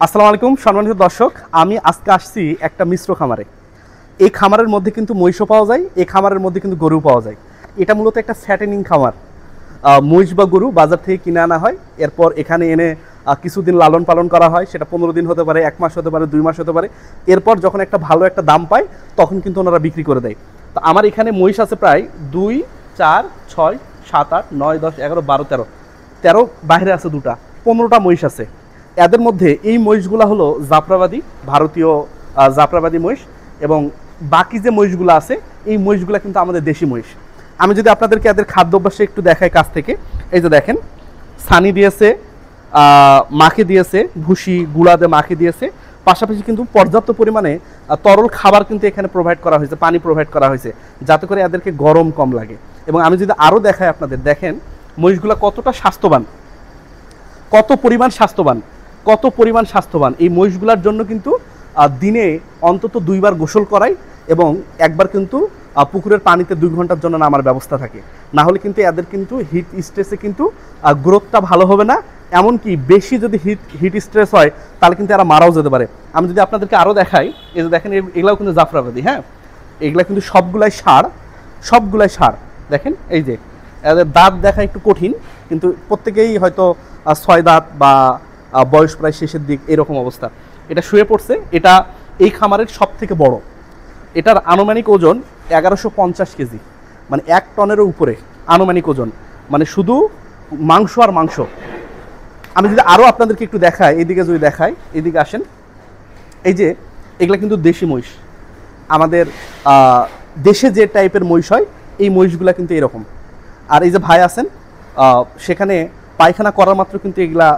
আসসালামু আলাইকুম সম্মানিত দর্শক, আমি আজকে আসছি একটা মিশ্র খামারে। এই খামারের মধ্যে কিন্তু মহিষও পাওয়া যায়, এই খামারের মধ্যে কিন্তু গরু পাওয়া যায়। এটা মূলত একটা ফ্যাটেনিং খামার। মহিষ বা গরু বাজার থেকে কিনে আনা হয়, এরপর এখানে এনে কিছুদিন লালন পালন করা হয়। সেটা 15 দিন হতে পারে, 1 মাস হতে পারে, 2 মাস হতে পারে। এরপর যখন একটা ভালো একটা দাম পায় তখন কিন্তু ওনারা বিক্রি করে দেয়। তো আমার এখানে মহিষ আছে প্রায় 2, 4, 6, 7, 8, 9, 10, 11, 12, 13 বাইরে আছে 2টা, 15টা মহিষ আছে। এদের মধ্যে এই মহিষগুলো হলো জাফরাবাদী, ভারতীয় জাফরাবাদী মহিষ। এবং বাকি যে মহিষগুলো আছে এই মহিষগুলো কিন্তু আমাদের দেশি মহিষ। আমি যদি আপনাদেরকে এদের খাদ্যাভ্যাসে একটু দেখাই কাছ থেকে, এই যে দেখেন, সানি দিয়েছে, মাকে দিয়েছে, ভুসি গুঁড়া দিয়ে মাকে দিয়েছে। পাশাপাশি কিন্তু পর্যাপ্ত পরিমাণে তরল খাবার কিন্তু এখানে প্রোভাইড করা হয়েছে, পানি প্রোভাইড করা হয়েছে, যাতে করে এদেরকে গরম কম লাগে। এবং আমি যদি আরও দেখাই আপনাদের, দেখেন মহিষগুলো কতটা স্বাস্থ্যবান, কত পরিমাণ স্বাস্থ্যবান, কত পরিমাণ স্বাস্থ্যবান। এই মহিষগুলোর জন্য কিন্তু দিনে অন্তত 2 বার গোসল করাই, এবং একবার কিন্তু পুকুরের পানিতে 2 ঘন্টার জন্য নামার ব্যবস্থা থাকে। না হলে কিন্তু এদের কিন্তু হিট স্ট্রেসে কিন্তু গ্রোথটা ভালো হবে না। এমনকি বেশি যদি হিট স্ট্রেস হয় তাহলে কিন্তু এরা মারাও যেতে পারে। আমি যদি আপনাদেরকে আরও দেখাই, এই যে দেখেন এগুলাও কিন্তু জাফরাবাদী, হ্যাঁ, এগুলা কিন্তু সবগুলাই ষাঁড়, সবগুলাই ষাঁড়। দেখেন এই যে এদের দাঁত দেখা একটু কঠিন, কিন্তু প্রত্যেকেই হয়তো 6 দাঁত বা বয়স প্রায় শেষের দিক, এরকম অবস্থা। এটা শুয়ে পড়ছে, এটা এই খামারের সব থেকে বড়। এটার আনুমানিক ওজন 1150 কেজি, মানে 1 টনেরও উপরে আনুমানিক ওজন, মানে শুধু মাংস আর মাংস। আমি যদি আরও আপনাদেরকে একটু দেখাই, এইদিকে যদি দেখাই, এইদিকে আসেন, এই যে এগুলা কিন্তু দেশি মহিষ। আমাদের দেশে যে টাইপের মহিষ হয় এই মহিষগুলা কিন্তু এরকম। আর এই যে ভাই আছেন, সেখানে পায়খানা করার মাত্র কিন্তু এগুলা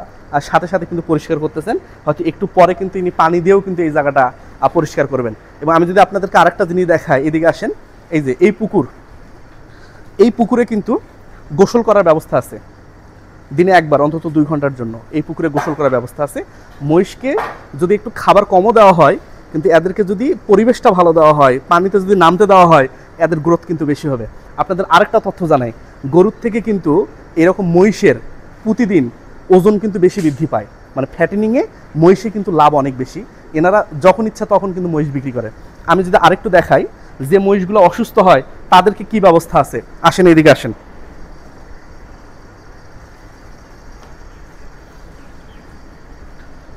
সাথে সাথে কিন্তু পরিষ্কার করতেছেন। হয়তো একটু পরে কিন্তু ইনি পানি দিয়েও কিন্তু এই জায়গাটা পরিষ্কার করবেন। এবং আমি যদি আপনাদেরকে আরেকটা জিনিস দেখাই, এদিকে আসেন, এই যে এই পুকুর, এই পুকুরে কিন্তু গোসল করার ব্যবস্থা আছে। দিনে একবার অন্তত 2 ঘন্টার জন্য এই পুকুরে গোসল করার ব্যবস্থা আছে। মহিষকে যদি একটু খাবার কমও দেওয়া হয়, কিন্তু এদেরকে যদি পরিবেশটা ভালো দেওয়া হয়, পানিতে যদি নামতে দেওয়া হয়, এদের গ্রোথ কিন্তু বেশি হবে। আপনাদের আরেকটা তথ্য জানাই, গরুর থেকে কিন্তু এরকম মহিষের প্রতিদিন ওজন কিন্তু বেশি বৃদ্ধি পায়। মানে ফ্যাটেনিংয়ে মহিষে কিন্তু লাভ অনেক বেশি। এনারা যখন ইচ্ছা তখন কিন্তু মহিষ বিক্রি করে। আমি যদি আরেকটু দেখাই, যে মহিষগুলো অসুস্থ হয় তাদেরকে কি ব্যবস্থা আছে, আসেন এদিকে আসেন।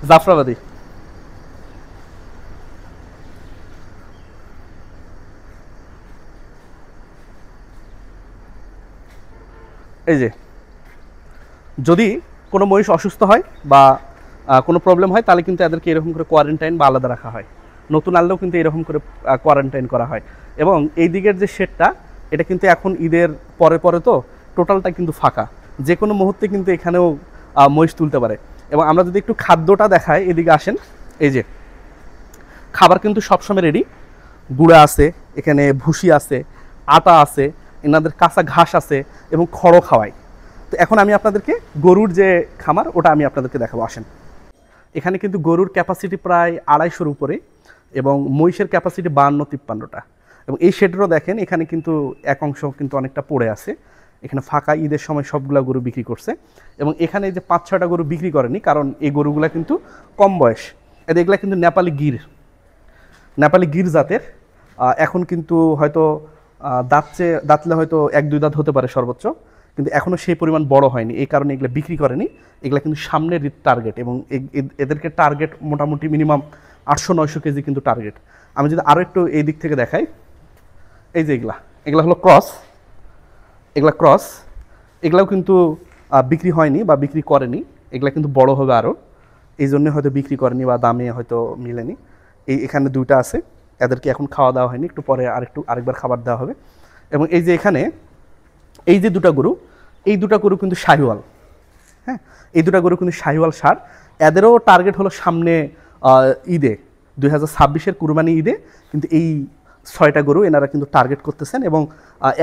জাফরাবাদী, এই যে যদি কোনো মহিষ অসুস্থ হয় বা কোনো প্রবলেম হয় তাহলে কিন্তু এদেরকে এরকম করে কোয়ারেন্টাইন বা আলাদা রাখা হয়। নতুন আনলেও কিন্তু এরকম করে কোয়ারেন্টাইন করা হয়। এবং এই দিকের যে শেডটা, এটা কিন্তু এখন ঈদের পরে পরে তো টোটালটা কিন্তু ফাঁকা, যে কোনো মুহূর্তে কিন্তু এখানেও মহিষ তুলতে পারে। এবং আমরা যদি একটু খাদ্যটা দেখাই, এদিকে আসেন, এই যে খাবার কিন্তু সবসময় রেডি। গুঁড়া আছে, এখানে ভুসি আছে, আটা আছে, এনাদের কাঁচা ঘাস আছে, এবং খড়ও খাওয়ায়। তো এখন আমি আপনাদেরকে গরুর যে খামার ওটা আমি আপনাদেরকে দেখাবো, আসেন। এখানে কিন্তু গরুর ক্যাপাসিটি প্রায় 250-র উপরে, এবং মহিষের ক্যাপাসিটি 52-53টা। এবং এই শেডেরও দেখেন, এখানে কিন্তু এক অংশ কিন্তু অনেকটা পড়ে আছে। এখানে ফাঁকা, ঈদের সময় সবগুলা গরু বিক্রি করছে। এবং এখানে যে 5-6টা গরু বিক্রি করেনি, কারণ এই গরুগুলা কিন্তু কম বয়স। এগুলা কিন্তু নেপালি গির জাতের। এখন কিন্তু হয়তো দাঁতলে হয়তো 1-2 দাঁত হতে পারে সর্বোচ্চ, কিন্তু এখনও সেই পরিমাণ বড় হয়নি, এই কারণে এগুলো বিক্রি করেনি। এগুলো কিন্তু সামনের টার্গেট, এবং এদেরকে টার্গেট মোটামুটি মিনিমাম 800-900 কেজি কিন্তু টার্গেট। আমি যদি আরও একটু এই দিক থেকে দেখাই, এই যে এগুলা হলো ক্রস, এগুলাও কিন্তু বিক্রি হয়নি বা বিক্রি করেনি। এগুলা কিন্তু বড় হবে আরও, এই জন্য হয়তো বিক্রি করেনি বা দামে হয়তো মিলেনি। এখানে 2টা আছে, এদেরকে এখন খাওয়া দাওয়া হয়নি, একটু পরে আরেকবার খাবার দেওয়া হবে। এবং এই যে এখানে এই যে 2টা গরু, এই 2টা গরু কিন্তু শাহিওয়াল, হ্যাঁ, এই 2টা গরু কিন্তু শাহিওয়াল ষাঁড়। এদেরও টার্গেট হলো সামনে ঈদে, 2026-এর কুরবানি ঈদে কিন্তু এই 6টা গরু এনারা কিন্তু টার্গেট করতেছেন। এবং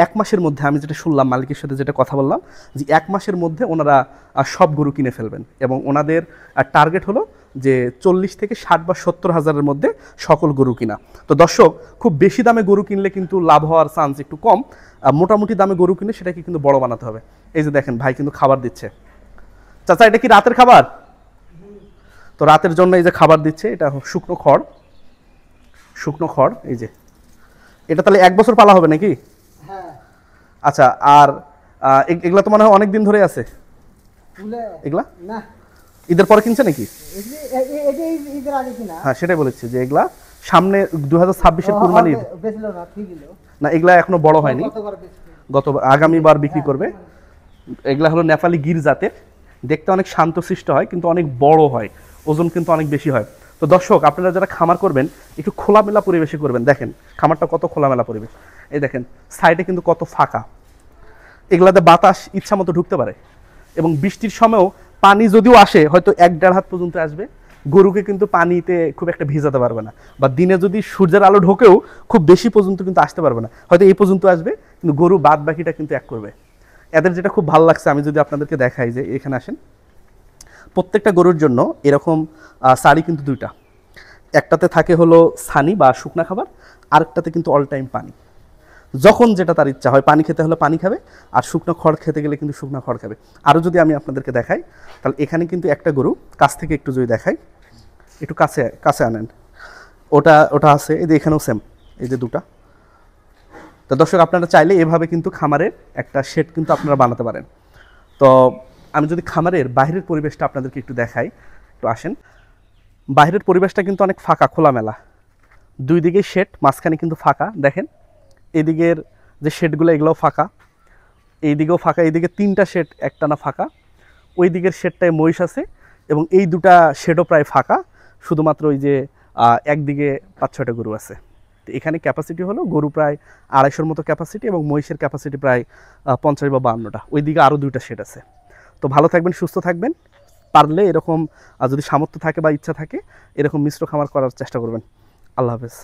1 মাসের মধ্যে, আমি যেটা শুনলাম মালিকের সাথে যেটা কথা বললাম, যে 1 মাসের মধ্যে ওনারা সব গরু কিনে ফেলবেন। এবং ওনাদের টার্গেট হলো যে 40 থেকে 60 বা 70 হাজারের মধ্যে সকল গরু কিনা। তো দর্শক, খুব বেশি দামে গরু কিনলে কিন্তু লাভ হওয়ার চান্স একটু কম। মোটামুটি দামে গরু কিনে সেটাকে কিন্তু বড় বানাতে হবে। এই যে দেখেন ভাই কিন্তু খাবার দিচ্ছে। চাচা, এটা কি রাতের খাবার? তো রাতের জন্য এই যে খাবার দিচ্ছে, এটা শুকনো খড়, শুকনো খড় এই যে। এটা তাহলে 1 বছর পালা হবে নাকি? হ্যাঁ। আচ্ছা, আর এগুলা তো মনে হয় অনেক দিন ধরে আছে এগুলা? না, ঈদের পরে কিনছে নাকি? ঈদের আগে কিনা। হ্যাঁ, সেটাই বলেছি যে এগুলা সামনে 2026-এর কুরবানি ঈদ। বেচলো না, ঠিক হলো না, এগুলা এখনো বড় হয়নি, আগামীবার বিক্রি করবে। এগুলা হলো নেপালি গির জাতের, দেখতে অনেক শান্তশিষ্ট হয় কিন্তু অনেক বড় হয়, ওজন কিন্তু অনেক বেশি হয়। তো দর্শক, আপনারা যারা খামার করবেন একটু খোলামেলা পরিবেশে করবেন। দেখেন খামারটা কত খোলামেলা পরিবেশ, এই দেখেন সাইডে কিন্তু কত ফাঁকা, এগুলাতে বাতাস ইচ্ছা মতো ঢুকতে পারে। এবং বৃষ্টির সময়ও পানি যদিও আসে হয়তো 1-1.5 হাত পর্যন্ত আসবে, গরুকে কিন্তু পানিতে খুব একটা ভিজাতে পারবে না, বা দিনে যদি সূর্যের আলো ঢোকেও খুব বেশি পর্যন্ত কিন্তু আসতে পারবে না, হয়তো এই পর্যন্ত আসবে, কিন্তু গরু বাদ বাকিটা কিন্তু এক করবে। এদের যেটা খুব ভালো লাগছে, আমি যদি আপনাদেরকে দেখাই যে এখানে আসেন, প্রত্যেকটা গরুর জন্য এরকম সারি কিন্তু 2টা, একটাতে থাকে হলো ছানি বা শুকনা খাবার, আরেকটাতে কিন্তু অল টাইম পানি। যখন যেটা তার ইচ্ছা হয়, পানি খেতে হলে পানি খাবে, আর শুকনো খড় খেতে গেলে কিন্তু শুকনো খড় খাবে। আরও যদি আমি আপনাদেরকে দেখাই, তাহলে এখানে কিন্তু একটা গরু, কাছ থেকে একটু যদি দেখাই, একটু কাছে কাছে আনেন, ওটা আছে, এই যে এখানেও সেম, এই যে 2টা। তো দর্শক, আপনারা চাইলে এভাবে কিন্তু খামারের একটা শেড কিন্তু আপনারা বানাতে পারেন। তো আমি যদি খামারের বাইরের পরিবেশটা আপনাদেরকে একটু দেখাই, একটু আসেন। বাইরের পরিবেশটা কিন্তু অনেক ফাঁকা, খোলামেলা, 2 দিকে শেড, মাঝখানে কিন্তু ফাঁকা। দেখেন এদিকের যে শেডগুলো, এগুলোও ফাঁকা, এইদিকেও ফাঁকা, এইদিকে 3টা শেড একটানা ফাঁকা, ওই দিকের শেডটায় মহিষ আছে, এবং এই 2টা শেডও প্রায় ফাঁকা, শুধুমাত্র ওই যে একদিকে 5-6টা গরু আছে। তো এখানে ক্যাপাসিটি হলো গরু প্রায় 250-র মতো ক্যাপাসিটি, এবং মহিষের ক্যাপাসিটি প্রায় 50 বা 52টা। ওই দিকে আরও 2টা শেড আছে। তো ভালো থাকবেন, সুস্থ থাকবেন, পারলে এরকম যদি সামর্থ্য থাকে বা ইচ্ছা থাকে এরকম মিশ্র খামার করার চেষ্টা করবেন। আল্লাহ হাফেজ।